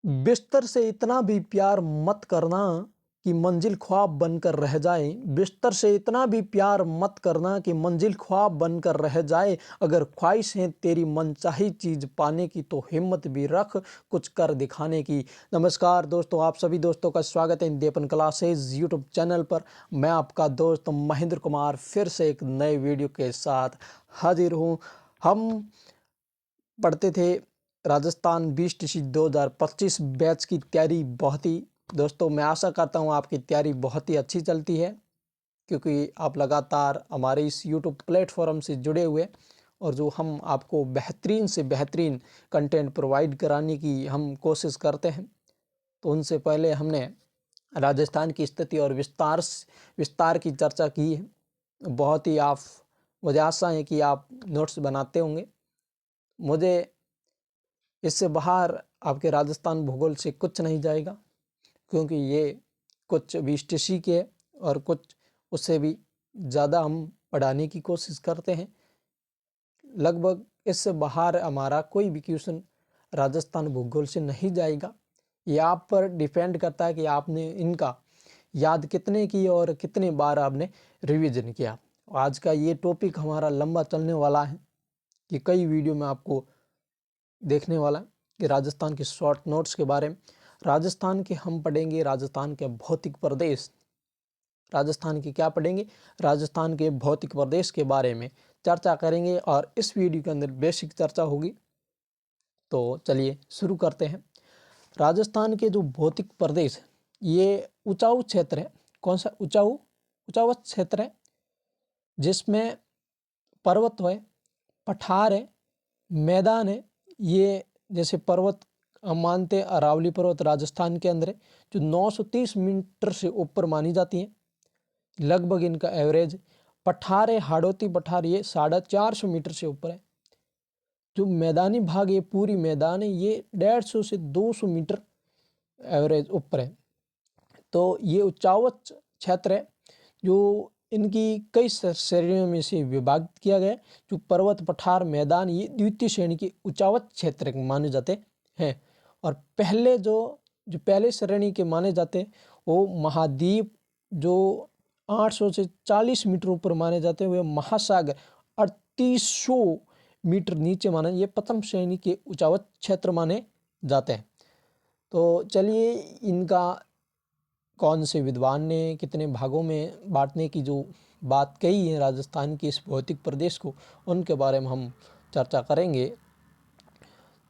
बिस्तर से इतना भी प्यार मत करना कि मंजिल ख्वाब बनकर रह जाए। बिस्तर से इतना भी प्यार मत करना कि मंजिल ख्वाब बनकर रह जाए। अगर ख्वाहिश है तेरी मनचाही चीज़ पाने की तो हिम्मत भी रख कुछ कर दिखाने की। नमस्कार दोस्तों, आप सभी दोस्तों का स्वागत है दीपन क्लासेज यूट्यूब चैनल पर। मैं आपका दोस्त महेंद्र कुमार फिर से एक नए वीडियो के साथ हाजिर हूँ। हम पढ़ते थे राजस्थान BTC 2025 बैच की तैयारी। बहुत ही दोस्तों, मैं आशा करता हूँ आपकी तैयारी बहुत ही अच्छी चलती है, क्योंकि आप लगातार हमारे इस YouTube प्लेटफॉर्म से जुड़े हुए और जो हम आपको बेहतरीन से बेहतरीन कंटेंट प्रोवाइड कराने की हम कोशिश करते हैं। तो उनसे पहले हमने राजस्थान की स्थिति और विस्तार की चर्चा की है। बहुत ही मुझे आशा है कि आप नोट्स बनाते होंगे। मुझे इससे बाहर आपके राजस्थान भूगोल से कुछ नहीं जाएगा, क्योंकि ये कुछ BTC के और कुछ उससे भी ज़्यादा हम पढ़ाने की कोशिश करते हैं। लगभग इससे बाहर हमारा कोई भी क्वेश्चन राजस्थान भूगोल से नहीं जाएगा। ये आप पर डिपेंड करता है कि आपने इनका याद कितने की और कितने बार आपने रिवीजन किया। आज का ये टॉपिक हमारा लंबा चलने वाला है कि कई वीडियो में आपको देखने वाला कि राजस्थान के शॉर्ट नोट्स के बारे में। राजस्थान के हम पढ़ेंगे राजस्थान के भौतिक प्रदेश। राजस्थान के क्या पढ़ेंगे? राजस्थान के भौतिक प्रदेश के बारे में चर्चा करेंगे और इस वीडियो के अंदर बेसिक चर्चा होगी। तो चलिए शुरू करते हैं। राजस्थान के जो भौतिक प्रदेश है, ये ऊंचाऊ क्षेत्र है। कौन सा? ऊंचावत क्षेत्र है, जिसमें पर्वत है, पठार है, मैदान है। ये जैसे पर्वत हम मानते हैं अरावली पर्वत राजस्थान के अंदर है, जो 930 मीटर से ऊपर मानी जाती है लगभग इनका एवरेज। पठार है, हाड़ौती पठार, ये 450 मीटर से ऊपर है। जो मैदानी भाग, ये पूरी मैदान है, ये 150 से 200 मीटर एवरेज ऊपर है। तो ये उच्चावत क्षेत्र है, जो इनकी कई श्रेणियों में से विभाजित किया गया है। जो पर्वत, पठार, मैदान, ये द्वितीय श्रेणी के उच्चावत क्षेत्र माने जाते हैं। और पहले श्रेणी के माने जाते हैं वो महाद्वीप, जो 800 से 40 मीटर ऊपर माने जाते हैं। वे महासागर 3800 मीटर नीचे माने, ये प्रथम श्रेणी के उच्चावत क्षेत्र माने जाते हैं। तो चलिए, इनका कौन से विद्वान ने कितने भागों में बांटने की जो बात कही है राजस्थान के इस भौतिक प्रदेश को, उनके बारे में हम चर्चा करेंगे।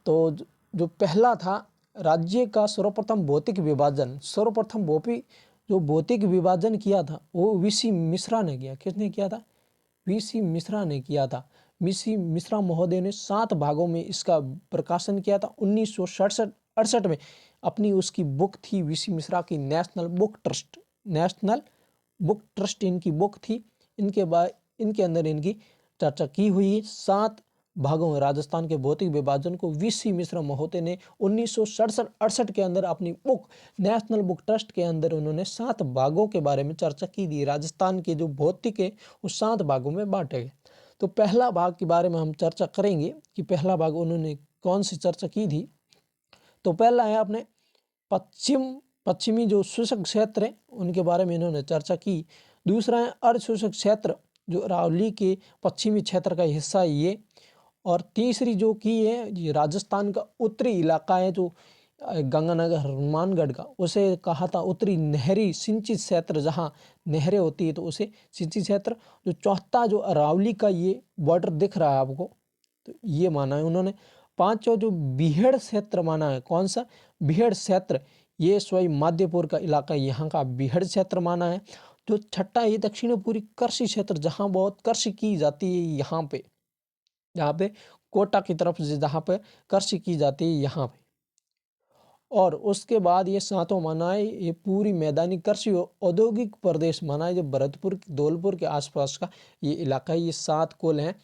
तो जो पहला था राज्य का सर्वप्रथम भौतिक विभाजन, जो भौतिक विभाजन किया था वो VC मिश्रा ने किया। किसने किया था? VC मिश्रा ने किया था। VC मिश्रा महोदय ने 7 भागों में इसका प्रकाशन किया था 1967-68 में। अपनी उसकी बुक थी VC मिश्रा की नेशनल बुक ट्रस्ट इनकी बुक थी। इनके अंदर इनकी चर्चा की हुई 7 भागों में राजस्थान के भौतिक विभाजन को VC मिश्रा महोदय ने 1967-68 के अंदर अपनी बुक नेशनल बुक ट्रस्ट के अंदर उन्होंने 7 भागों के बारे में चर्चा की थी। राजस्थान के जो भौतिक है उस 7 भागों में बांटे गए। तो पहला भाग के बारे में हम चर्चा करेंगे कि पहला भाग उन्होंने कौन सी चर्चा की थी। तो पहला है अपने पश्चिमी जो शुष्क क्षेत्र है उनके बारे में इन्होंने चर्चा की। दूसरा है अर्ध शुष्क क्षेत्र, जो अरावली के पश्चिमी क्षेत्र का हिस्सा है ये। और तीसरी जो की है, ये राजस्थान का उत्तरी इलाका है, जो गंगानगर हनुमानगढ़ का, उसे कहा था उत्तरी नहरी सिंचित क्षेत्र, जहाँ नहरें होती है तो उसे सिंचित क्षेत्र। जो चौथा जो अरावली का ये बॉर्डर दिख रहा है आपको, तो ये माना है उन्होंने। पांचवा जो बिहेड़ क्षेत्र माना है। कौन सा? बिहेड़ क्षेत्र, ये स्वयं माध्यपुर का इलाका, यहाँ का बिहेड़ क्षेत्र माना है। जो छठा ये दक्षिण पूर्वी कृषि क्षेत्र, जहाँ बहुत कृषि की जाती है, यहाँ पे कोटा की तरफ से जहाँ पे कृषि की जाती है यहाँ पे। और उसके बाद ये 7वां माना है, ये पूरी मैदानी कृषि औद्योगिक प्रदेश माना है, जो भरतपुर धौलपुर के आसपास का ये इलाका है। ये 7 कुल हैं,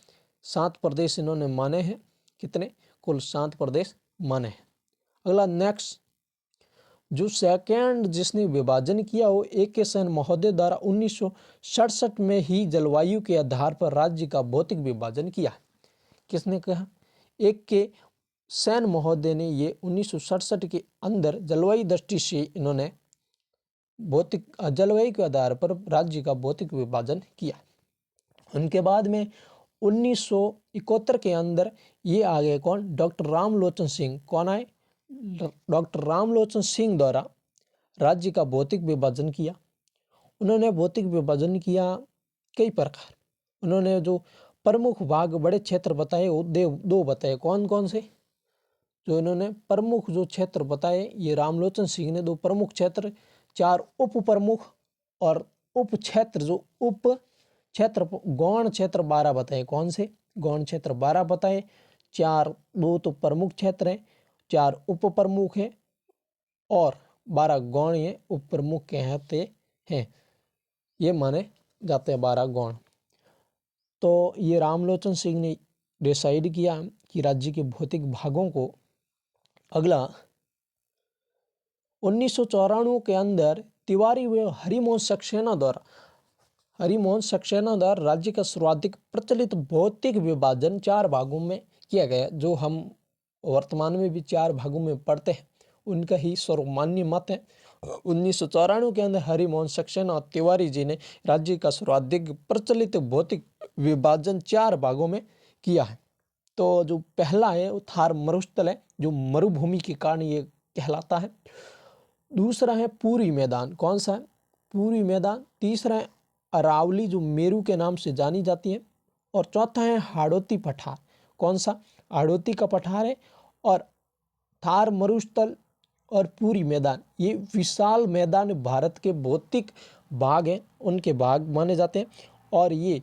7 प्रदेश इन्होंने माने हैं। कितने? कुल 7 प्रदेश माने हैं। अगला नेक्स्ट, जो सेकेंड जिसने विभाजन किया वो AK सेन महोदय द्वारा 1967 में ही जलवायु के आधार पर राज्य का भौतिक विभाजन किया। किसने कहा? AK सेन महोदय ने ये 1967 के अंदर जलवायु दृष्टि से इन्होंने जलवायु के आधार पर राज्य का भौतिक विभाजन किया। उनके बाद में 1971 के अंदर ये आ गए कौन, डॉक्टर रामलोचन सिंह। कौन आए, डॉक्टर रामलोचन सिंह द्वारा राज्य का भौतिक विभाजन किया। उन्होंने भौतिक विभाजन किया कई प्रकार। उन्होंने जो प्रमुख भाग बड़े क्षेत्र बताए वो दो बताए। कौन कौन से, जो इन्होंने प्रमुख जो क्षेत्र बताए ये रामलोचन सिंह ने, दो प्रमुख क्षेत्र, 4 उप प्रमुख और उप क्षेत्र, जो उप क्षेत्र गौण क्षेत्र 12 बताए। कौन से, गौण क्षेत्र 12 बताए। 2 तो प्रमुख क्षेत्र हैं, 4 उप प्रमुख हैं और 12 गौण ये उप प्रमुख कहते हैं। ये माने जाते हैं 12 गौण। तो ये रामलोचन सिंह ने डिसाइड किया कि राज्य के भौतिक भागों को अगला 1994 के अंदर तिवारी व हरिमोहन सक्सेना द्वारा राज्य का सर्वाधिक प्रचलित भौतिक विभाजन 4 भागों में किया गया। जो हम वर्तमान में भी 4 भागों में पढ़ते हैं, उनका ही सर्वमान्य मत है। 1994 के अंदर हरिमोहन सक्सेना और तिवारी जी ने राज्य का सर्वाधिक प्रचलित भौतिक विभाजन 4 भागों में किया है। तो जो पहला है वो थार मरुस्थल है, जो मरुभूमि के कारण ये कहलाता है। दूसरा है पूरी मैदान। कौन सा है, पूरी मैदान। तीसरा है अरावली, जो मेरू के नाम से जानी जाती है। और चौथा है हाड़ौती पठार। कौन सा, हाड़ौती का पठार है। और थार मरुस्थल और पूरी मैदान, ये विशाल मैदान भारत के भौतिक भाग हैं, उनके भाग माने जाते हैं। और ये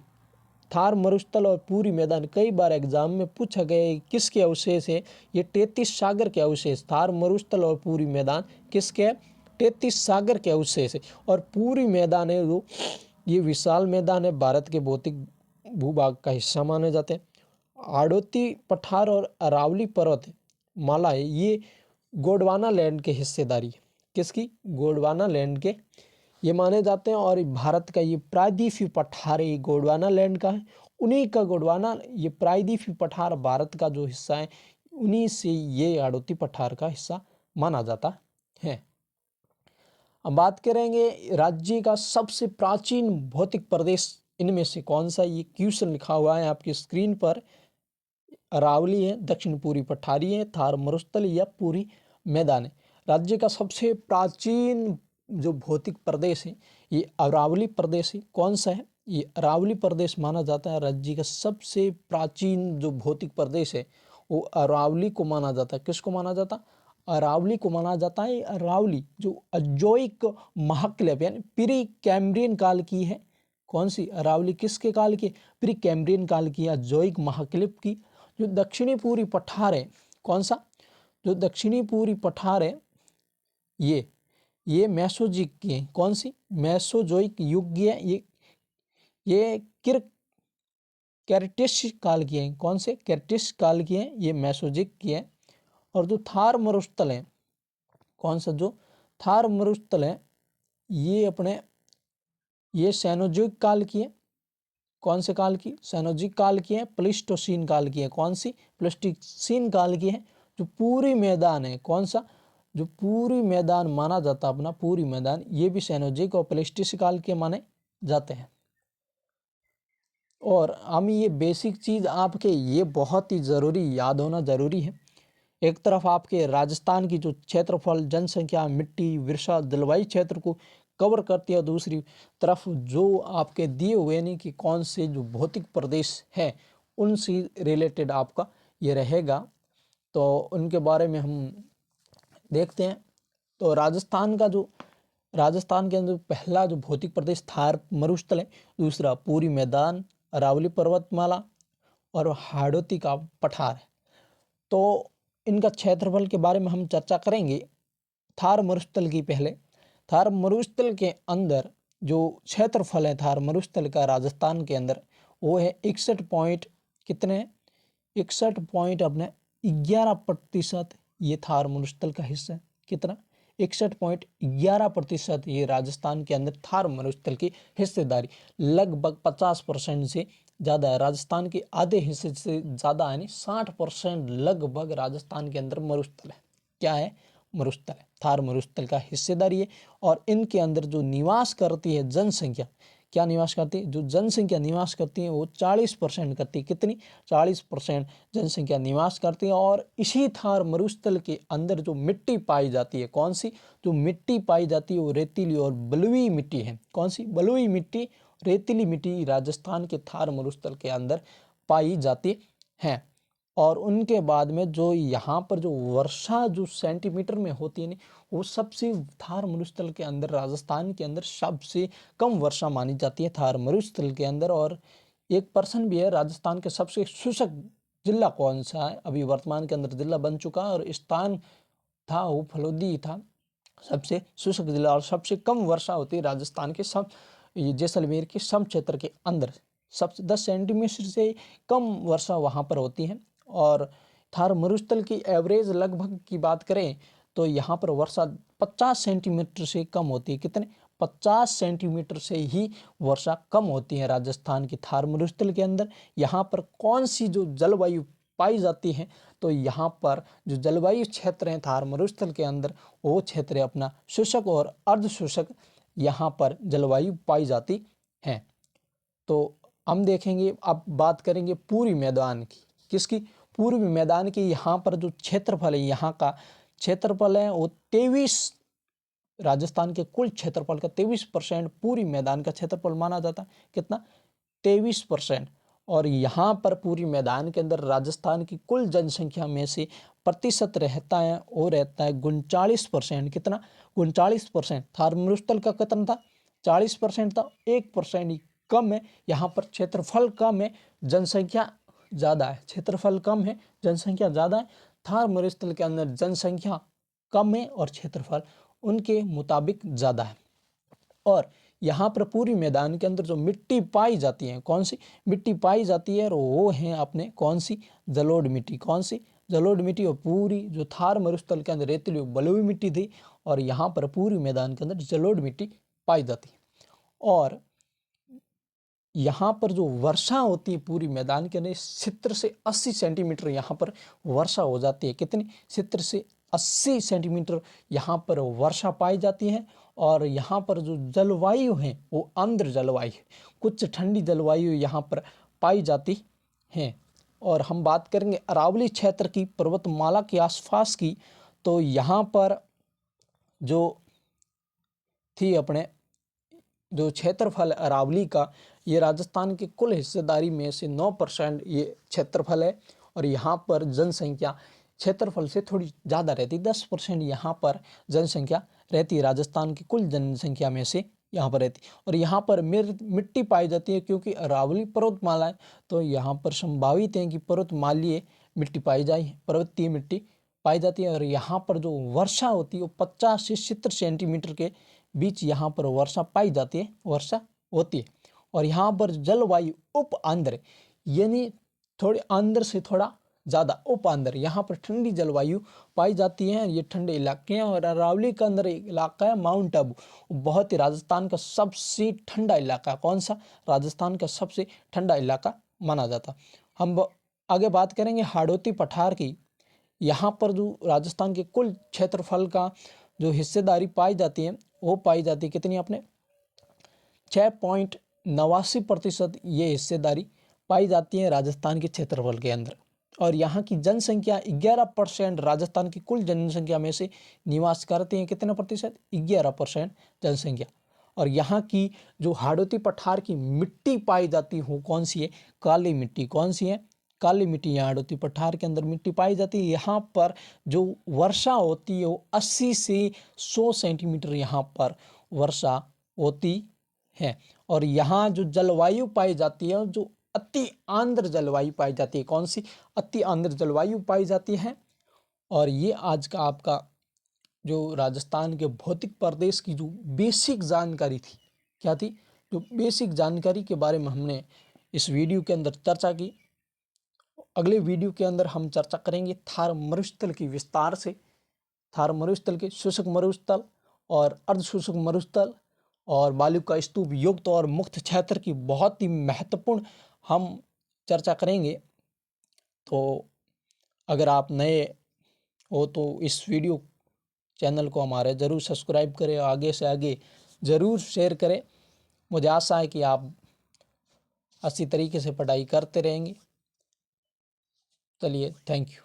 थार मरुस्थल और पूरी मैदान कई बार एग्जाम में पूछा गया है किसके अवशेष है। ये 33 सागर के अवशेष, थार मरुस्थल और पूरी मैदान किसके, 33 सागर के अवशेष है। और पूरी मैदान है जो ये विशाल मैदान है, भारत के भौतिक भूभाग का हिस्सा माने जाते हैं। हाड़ौती पठार और अरावली पर्वत माला है, ये गोंडवाना लैंड के हिस्सेदारी है। किसकी, गोंडवाना लैंड के ये माने जाते हैं। और भारत का ये प्रायद्वीपीय पठार ये गोंडवाना लैंड का है, उन्हीं का गोंडवाना, ये प्रायद्वीपीय पठार भारत का जो हिस्सा है, उन्हीं से ये हाड़ौती पठार का हिस्सा माना जाता है। अब बात करेंगे राज्य का सबसे प्राचीन भौतिक प्रदेश इनमें से कौन सा। ये क्वेश्चन लिखा हुआ है आपकी स्क्रीन पर। अरावली है, दक्षिण पूरी पठारी है, थार मरुस्थल या पूरी मैदान है। राज्य का सबसे प्राचीन जो भौतिक प्रदेश है ये अरावली प्रदेश है। कौन सा है, ये अरावली प्रदेश माना जाता है। राज्य का सबसे प्राचीन जो भौतिक प्रदेश है वो अरावली को माना जाता है। किसको माना जाता, अरावली को माना जाता है। अरावली जो अजोइक महाक्लेप यानी प्री कैम्ब्रियन काल की है। कौन सी, अरावली किसके काल की, प्री कैम्ब्रियन काल की, अजोइक महाक्लेप की। जो दक्षिणी पूरी पठार है, कौन सा, जो दक्षिणी पूरी पठार है ये मेसोजिक की है। कौन सी, मेसोजोइक युग की है। ये कैरेटिस काल की है। कौन से, कैरेटिस काल की है, ये मेसोजिक की है। और जो थार मरुस्थल है, कौन सा, जो थार मरुस्थल है ये सेनोजोइक काल की है। कौन से काल की, सेनोजिक काल की है, प्लीस्टोसीन काल की है। कौन सी, प्लीस्टोसीन काल की है। जो पूरी मैदान है, कौन सा, जो पूरी मैदान माना जाता अपना पूरी मैदान, ये भी सेनोजिक और प्लीस्टोसीन काल के माने जाते हैं। और हम ये बेसिक चीज़ आपके ये बहुत ही ज़रूरी याद होना ज़रूरी है। एक तरफ आपके राजस्थान की जो क्षेत्रफल, जनसंख्या, मिट्टी, वर्षा, जलवायु क्षेत्र को कवर करती है, दूसरी तरफ जो आपके दिए हुए नहीं कि कौन से जो भौतिक प्रदेश है उनसे रिलेटेड आपका ये रहेगा। तो उनके बारे में हम देखते हैं। तो राजस्थान के अंदर पहला जो भौतिक प्रदेश थार मरुस्थल है, दूसरा पूरी मैदान, अरावली पर्वतमाला और हाड़ौती का पठार है। तो इनका क्षेत्रफल के बारे में हम चर्चा करेंगे। थार मरुस्थल की पहले, थार मरुस्थल के अंदर जो क्षेत्रफल है थार मरुस्थल का राजस्थान के अंदर वो है 61 पॉइंट कितने, 61 पॉइंट अपने 11% ये थार मरुस्थल का हिस्सा है। कितना, 61.11% ये राजस्थान के अंदर थार मरुस्थल की हिस्सेदारी, लगभग 50% से ज़्यादा है। राजस्थान के आधे हिस्से से ज़्यादा यानी 60% लगभग राजस्थान के अंदर मरुस्थल है। क्या है? मरुस्थल है। थार मरुस्थल का हिस्सेदारी है। और इनके अंदर जो निवास करती है जनसंख्या, क्या निवास करती है? जो जनसंख्या निवास करती है वो 40% करती है। कितनी? 40% जनसंख्या निवास करती है। और इसी थार मरुस्थल के अंदर जो मिट्टी पाई जाती है, कौन सी? जो मिट्टी पाई जाती है वो रेतीली और बलुई मिट्टी है। कौन सी? बलुई मिट्टी, रेतीली मिट्टी राजस्थान के थार मरुस्थल के अंदर पाई जाती है। और उनके बाद में जो यहाँ पर जो वर्षा जो सेंटीमीटर में होती है, वो सबसे थार मरुस्थल के अंदर, राजस्थान के अंदर सबसे कम वर्षा मानी जाती है थार मरुस्थल के अंदर। और एक पर्सन भी है, राजस्थान के सबसे शुष्क जिला कौन सा है? अभी वर्तमान के अंदर जिला बन चुका है और स्थान था वो फलोदी था, सबसे शुष्क जिला। और सबसे कम वर्षा होती है राजस्थान के सब जैसलमेर के सम क्षेत्र के अंदर, सबसे 10 सेंटीमीटर से कम वर्षा वहाँ पर होती है। और थार मरुस्थल की एवरेज लगभग की बात करें तो यहाँ पर वर्षा 50 सेंटीमीटर से कम होती है। कितने? 50 सेंटीमीटर से ही वर्षा कम होती है राजस्थान की थार मरुस्थल के अंदर। यहाँ पर कौन सी जो जलवायु पाई जाती है? तो यहाँ पर जो जलवायु क्षेत्र हैं थार मरुस्थल के अंदर, वो क्षेत्र अपना शुष्क और अर्ध शुष्क यहाँ पर जलवायु पाई जाती है। तो हम देखेंगे, अब बात करेंगे पूर्वी मैदान की। किसकी? पूर्वी मैदान की। यहाँ पर जो क्षेत्रफल है, यहाँ का क्षेत्रफल है वो 23, राजस्थान के कुल क्षेत्रफल का 23% पूरी मैदान का क्षेत्रफल माना जाता है। कितना? 23%। और यहाँ पर पूरी मैदान के अंदर राजस्थान की कुल जनसंख्या में से प्रतिशत रहता है, वो रहता है 39%। कितना? 39%। थार मरुस्थल का कितना था? 40% था। 1% ही कम है। यहाँ पर क्षेत्रफल कम है, जनसंख्या ज़्यादा है। क्षेत्रफल कम है, जनसंख्या ज़्यादा है। थार मरुस्थल के अंदर जनसंख्या कम है और क्षेत्रफल उनके मुताबिक ज़्यादा है। और यहाँ पर पूरी मैदान के अंदर जो मिट्टी पाई जाती है, कौन सी मिट्टी पाई जाती है? और वो है अपने कौन सी? जलोढ़ मिट्टी। कौन सी? जलोढ़ मिट्टी। और पूरी जो थार मरुस्थल के अंदर रेतीली बलुई मिट्टी थी, और यहाँ पर पूरी मैदान के अंदर जलोढ़ मिट्टी पाई जाती है। और यहाँ पर जो वर्षा होती है पूरी मैदान के अंदर 70 से 80 सेंटीमीटर यहाँ पर वर्षा हो जाती है। कितनी? 70 से 80 सेंटीमीटर यहाँ पर वर्षा पाई जाती है। और यहाँ पर जो जलवायु है वो आर्द्र जलवायु है, कुछ ठंडी जलवायु यहाँ पर पाई जाती है। और हम बात करेंगे अरावली क्षेत्र की, पर्वतमाला के आसपास की। तो यहाँ पर जो थी अपने जो क्षेत्रफल अरावली का, ये राजस्थान के कुल हिस्सेदारी में से 9% ये क्षेत्रफल है। और यहाँ पर जनसंख्या क्षेत्रफल से थोड़ी ज़्यादा रहती, 10% यहाँ पर जनसंख्या रहती है राजस्थान की कुल जनसंख्या में से यहाँ पर रहती। और यहाँ पर मिट्टी पाई जाती है, क्योंकि अरावली पर्वतमाला है तो यहाँ पर संभावित है कि पर्वतमालीय मिट्टी पाई जाए, पर्वतीय मिट्टी पाई जाती है। और यहाँ पर जो वर्षा होती है वो 50 से 70 सेंटीमीटर के बीच यहाँ पर वर्षा पाई जाती है, वर्षा होती है। और यहाँ पर जलवायु उप आंध्र, यानी थोड़े आंध्र से थोड़ा ज़्यादा उप आंध्र, यहाँ पर ठंडी जलवायु पाई जाती है। ये ठंडे इलाके हैं। और अरावली के अंदर एक इलाका है माउंट आबू, बहुत ही राजस्थान का सबसे ठंडा इलाका। कौन सा? राजस्थान का सबसे ठंडा इलाका माना जाता। हम आगे बात करेंगे हाड़ौती पठार की। यहाँ पर जो राजस्थान के कुल क्षेत्रफल का जो हिस्सेदारी पाई जाती है, वो पाई जाती है कितनी? अपने 6.89% ये हिस्सेदारी पाई जाती है राजस्थान के क्षेत्रफल के अंदर। और यहाँ की जनसंख्या 11% राजस्थान की कुल जनसंख्या में से निवास करते हैं। कितना प्रतिशत? 11% जनसंख्या। और यहाँ की जो हाड़ौती पठार की मिट्टी पाई जाती है कौन सी है? काली मिट्टी। कौन सी है? काली मिट्टी। यहाँ हाड़ौती पठार के अंदर मिट्टी पाई जाती है। यहाँ पर जो वर्षा होती है वो 80 से 100 सेंटीमीटर यहाँ पर वर्षा होती है। और यहाँ जो जलवायु पाई जाती है, जो अति आर्द्र जलवायु पाई जाती है, कौन सी? अति आर्द्र जलवायु पाई जाती है। और ये आज का आपका जो राजस्थान के भौतिक प्रदेश की जो बेसिक जानकारी थी, क्या थी? जो बेसिक जानकारी के बारे में हमने इस वीडियो के अंदर चर्चा की। अगले वीडियो के अंदर हम चर्चा करेंगे थार मरुस्थल की विस्तार से, थार मरुस्थल के शुष्क मरुस्थल और अर्ध शुष्क मरुस्थल और बालू का स्तूप युक्त और मुक्त क्षेत्र की बहुत ही महत्वपूर्ण हम चर्चा करेंगे। तो अगर आप नए हो तो इस वीडियो चैनल को हमारे ज़रूर सब्सक्राइब करें, आगे से आगे ज़रूर शेयर करें। मुझे आशा है कि आप अच्छी तरीके से पढ़ाई करते रहेंगे। चलिए, थैंक यू।